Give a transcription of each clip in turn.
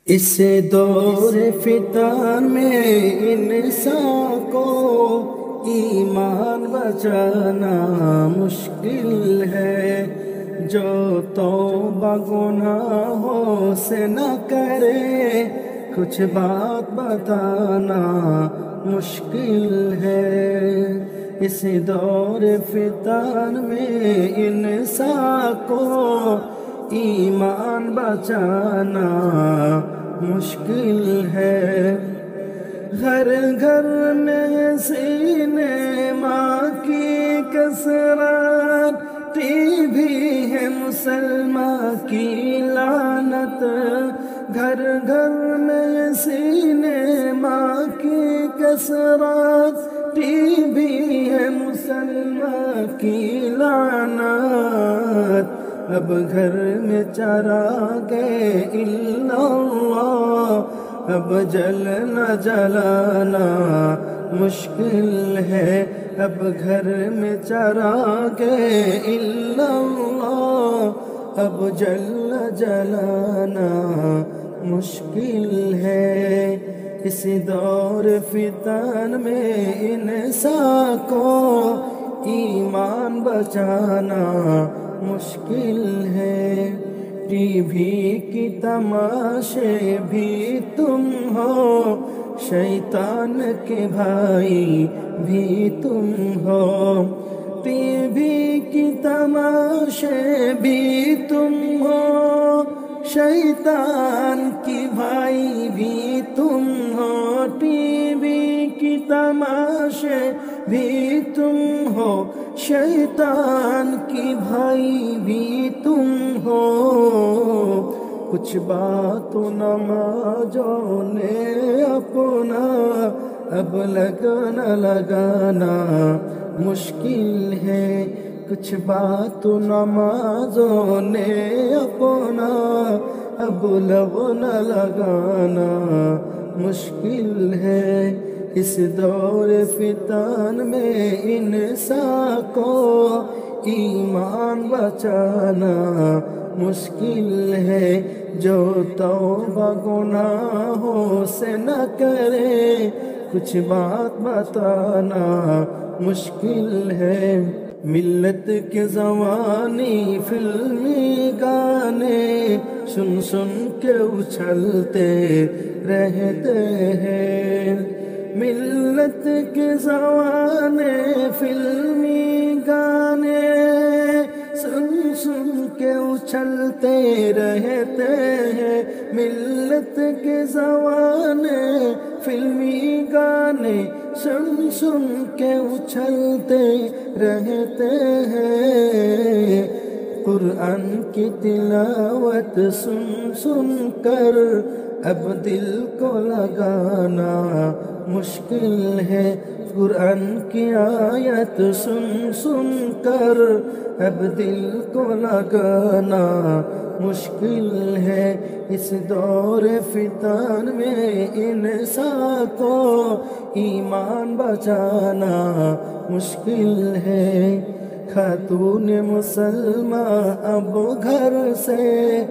اس دور فتن میں انسان کو ایمان بچانا مشکل ہے، جو توبہ گناہوں سے نہ کرے کچھ بات بتانا مشکل ہے۔ اس دور فتن میں انسان کو ایمان بچانا مشکل ہے۔ گھر گھر میں سینے ماں کی کثرت، ٹی وی ہے مسلمان کی لعنت۔ گھر گھر میں سینے ماں کی کثرت، ٹی وی ہے مسلمان کی لعنت۔ اب گھر میں چراغ الا اللہ، اب جلنا جلانا مشکل ہے۔ اب گھر میں چراغ الا اللہ، اب جلنا جلانا مشکل ہے۔ اس دور فتن میں انسان کو ایمان بچانا مشکل ہے۔ ٹی وی کی تماشے بھی تم ہو، شیطان کے بھائی بھی تم ہو۔ ٹی وی کی تماشے بھی تم ہو، شیطان کی بھائی بھی تم ہو۔ ٹی وی کی تماشے بھی تم ہو، شیطان کی بھائی بھی تم ہو۔ کچھ بات نمازوں نے اپنا اب لگانا مشکل ہے۔ کچھ بات نمازوں نے اپنا اب لگانا مشکل ہے۔ اس دور فتن میں انسان کو ایمان بچانا مشکل ہے، جو توبہ گناہوں سے نہ کرے کچھ بات بتانا مشکل ہے۔ ملت کے زوانی فلمی گانے سن سن کے اچھلتے رہتے ہیں۔ ملت کے زوانے فلمی گانے سن سن کے اچھلتے رہتے ہیں۔ ملت کے زوانے فلمی گانے سن سن کے اچھلتے رہتے ہیں۔ قرآن کی تلاوت سن سن کر اب دل کو لگانا مشکل ہے۔ قرآن کی آیت سن سن کر اب دل کو لگانا مشکل ہے۔ اس دور فتن میں انسان کو ایمان بچانا مشکل ہے۔ خاتون مسلمان اب گھر سے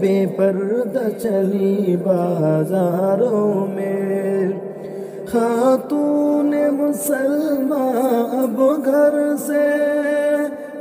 بے پردہ چلی بازاروں میں۔ خاتون مسلمان اب گھر سے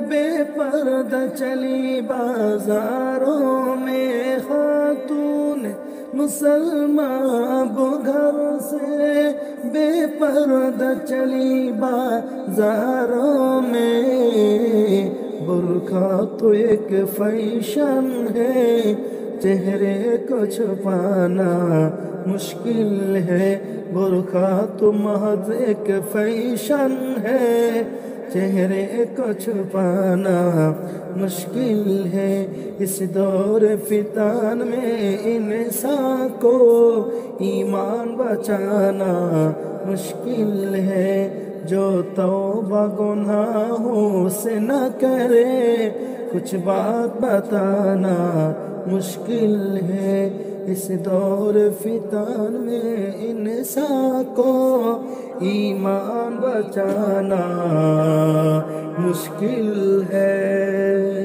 بے پردہ چلی بازاروں میں۔ خاتون مسلمان اب گھر سے بے پردہ چلی بازاروں میں۔ برقع تو ایک فیشن ہے، چہرے کو چھپانا مشکل ہے۔ برقع تو محض ایک فیشن ہے، چہرے کو چھپانا مشکل ہے۔ اس دور فتن میں انسان کو ایمان بچانا مشکل ہے، جو توبہ گناہوں سے نہ کرے کچھ بات بتانا مشکل ہے۔ اس دور فتن میں انسان کو ایمان بچانا مشکل ہے۔